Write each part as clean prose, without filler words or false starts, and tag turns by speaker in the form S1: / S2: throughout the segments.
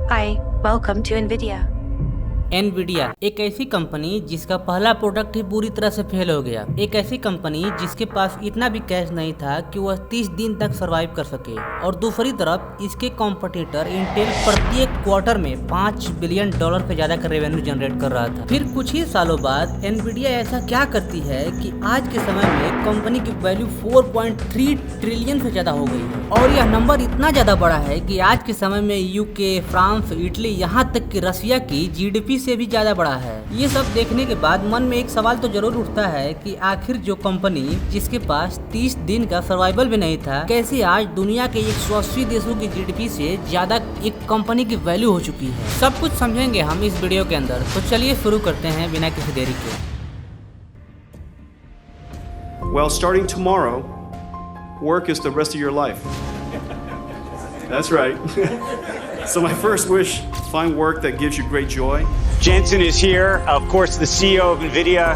S1: Hi, welcome to NVIDIA.
S2: Nvidia एक ऐसी company जिसका पहला प्रोडक्ट ही पूरी तरह से फेल हो गया। एक ऐसी कंपनी जिसके पास इतना भी कैश नहीं था कि वह 30 दिन तक सरवाइव कर सके, और दूसरी तरफ इसके कॉम्पिटिटर इंटेल प्रत्येक क्वार्टर में $5 बिलियन से ज्यादा का रेवेन्यू जनरेट कर रहा था। फिर कुछ ही सालों बाद एनवीडिया ऐसा क्या करती है कि आज के समय में कंपनी की वैल्यू 4.3 ट्रिलियन से ज्यादा हो गई है, और यह नंबर इतना ज्यादा बड़ा है कि आज के समय में यूके, फ्रांस, इटली, यहाँ तक कि रशिया की जीडीपी से भी ज्यादा बड़ा है। ये सब देखने के बाद मन में एक सवाल तो जरूर उठता है कि आखिर जो कंपनी जिसके पास 30 दिन का सर्वाइवल भी नहीं था, कैसे आज दुनिया के 180 देशों की जीडीपी से ज्यादा एक कंपनी की वैल्यू हो चुकी है। सब कुछ समझेंगे हम इस वीडियो के अंदर, तो चलिए शुरू करते हैं बिना किसी देरी के।
S3: Well, starting tomorrow, work is the rest of your life. That's right. So my first wish, find work that gives you great joy.
S4: Jensen is here, of course, the CEO of NVIDIA.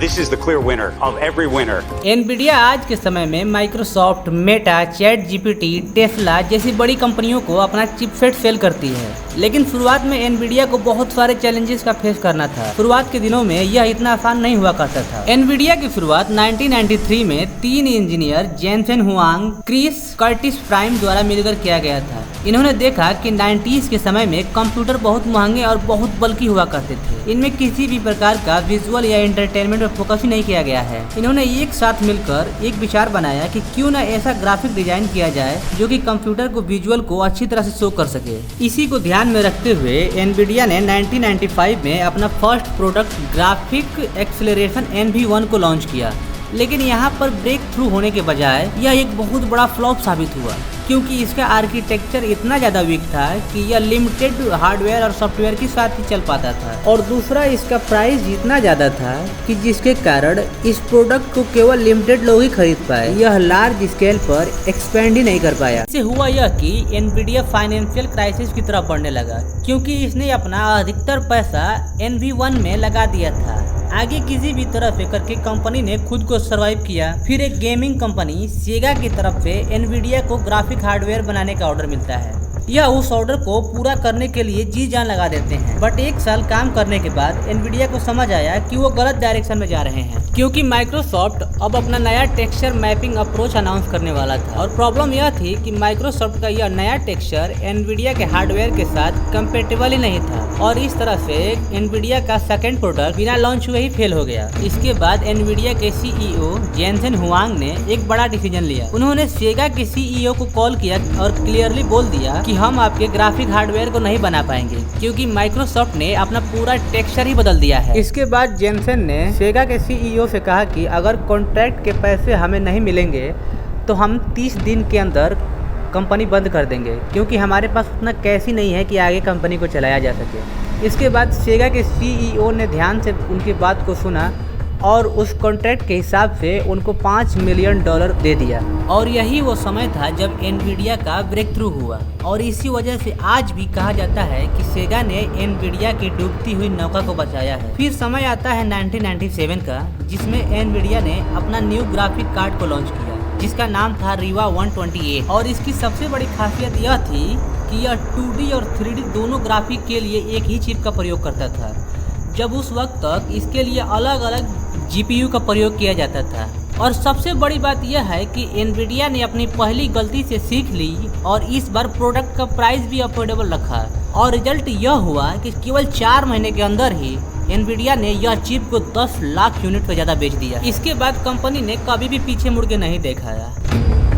S4: This is the clear winner of every winner.
S2: Nvidia आज के समय में Microsoft, Meta, chat GPT, Tesla जैसी बड़ी कंपनियों को अपना chipset cell करती है। लेकिन शुरुआत में एनवीडिया को बहुत सारे चैलेंजेस का फेस करना था। शुरुआत के दिनों में यह इतना आसान नहीं हुआ करता था। एनवीडिया की शुरुआत 1993 में 3 engineer Jensen Huang, Chris Curtis Priem द्वारा मिलकर किया गया था। इन्होंने देखा कि 90s के समय में कंप्यूटर बहुत महंगे और बहुत बल्कि हुआ करते थे। इनमें किसी भी प्रकार का विजुअल या एंटरटेनमेंट पर फोकस ही नहीं किया गया है। इन्होंने एक साथ मिलकर एक विचार बनाया कि क्यों न ऐसा ग्राफिक डिजाइन किया जाए जो कि कंप्यूटर को विजुअल को अच्छी तरह से शो कर सके। इसी को ध्यान में रखते हुए एनवीडिया ने 1995 में अपना first product graphic acceleration NV1 को लॉन्च किया। लेकिन यहाँ पर ब्रेक थ्रू होने के बजाय यह एक बहुत बड़ा फ्लॉप साबित हुआ, क्योंकि इसका आर्किटेक्चर इतना ज़्यादा वीक था कि यह लिमिटेड हार्डवेयर और सॉफ्टवेयर के साथ ही चल पाता था, और दूसरा इसका प्राइस इतना ज़्यादा था कि जिसके कारण इस प्रोडक्ट को केवल लिमिटेड लोग ही खरीद पाए। यह लार्ज स्केल पर एक्सपेंड ही नहीं कर पाया। इससे हुआ यह कि एनवीडिया फाइनेंशियल क्राइसिस की तरफ बढ़ने लगा, क्योंकि इसने अपना अधिकतर पैसा NV1 में लगा दिया था। आगे किसी भी तरह से करके कंपनी ने खुद को सरवाइव किया। फिर एक गेमिंग कंपनी सेगा की तरफ से एनवीडिया को ग्राफिक हार्डवेयर बनाने का ऑर्डर मिलता है। यह उस ऑर्डर को पूरा करने के लिए जी जान लगा देते हैं। बट एक साल काम करने के बाद एनवीडिया को समझ आया कि वो गलत डायरेक्शन में जा रहे हैं, क्योंकि माइक्रोसॉफ्ट अब अपना नया टेक्सचर मैपिंग अप्रोच अनाउंस करने वाला था। और प्रॉब्लम यह थी कि माइक्रोसॉफ्ट का यह नया टेक्सचर एनवीडिया के हार्डवेयर के साथ कंपेटेबल ही नहीं था, और इस तरह से एनवीडिया का सेकेंड प्रोडक्ट बिना लॉन्च हुए ही फेल हो गया। इसके बाद एनवीडिया के CEO जेनसेन हुआंग ने एक बड़ा डिसीजन लिया। उन्होंने सेगा के CEO को कॉल किया और क्लियरली बोल दिया कि हम आपके ग्राफिक हार्डवेयर को नहीं बना पाएंगे, क्योंकि माइक्रोसॉफ्ट ने अपना पूरा टेक्सचर ही बदल दिया है। इसके बाद जेनसेन ने सेगा के CEO से कहा कि अगर कॉन्ट्रैक्ट के पैसे हमें नहीं मिलेंगे तो हम 30 दिन के अंदर कंपनी बंद कर देंगे, क्योंकि हमारे पास उतना कैश ही नहीं है कि आगे कंपनी को चलाया जा सके। इसके बाद सेगा के CEO ने ध्यान से उनकी बात को सुना और उस कॉन्ट्रैक्ट के हिसाब से उनको $5 मिलियन दे दिया। और यही वो समय था जब एनवीडिया का ब्रेक थ्रू हुआ, और इसी वजह से आज भी कहा जाता है कि सेगा ने एनवीडिया की डूबती हुई नौका को बचाया है। फिर समय आता है 1997 का, जिसमें एनवीडिया ने अपना न्यू ग्राफिक कार्ड को लॉन्च किया, जिसका नाम था रीवा 128। और इसकी सबसे बड़ी खासियत यह थी कि यह 2D और 3D दोनों ग्राफिक के लिए एक ही चिप का प्रयोग करता था, जब उस वक्त तक इसके लिए अलग अलग GPU का प्रयोग किया जाता था। और सबसे बड़ी बात यह है कि एनवीडिया ने अपनी पहली गलती से सीख ली और इस बार प्रोडक्ट का प्राइस भी अफोर्डेबल रखा, और रिजल्ट यह हुआ कि केवल 4 महीने के अंदर ही एनवीडिया ने यह चिप को 10 लाख यूनिट से ज़्यादा बेच दिया। इसके बाद कंपनी ने कभी भी पीछे मुड़ के नहीं देखा है।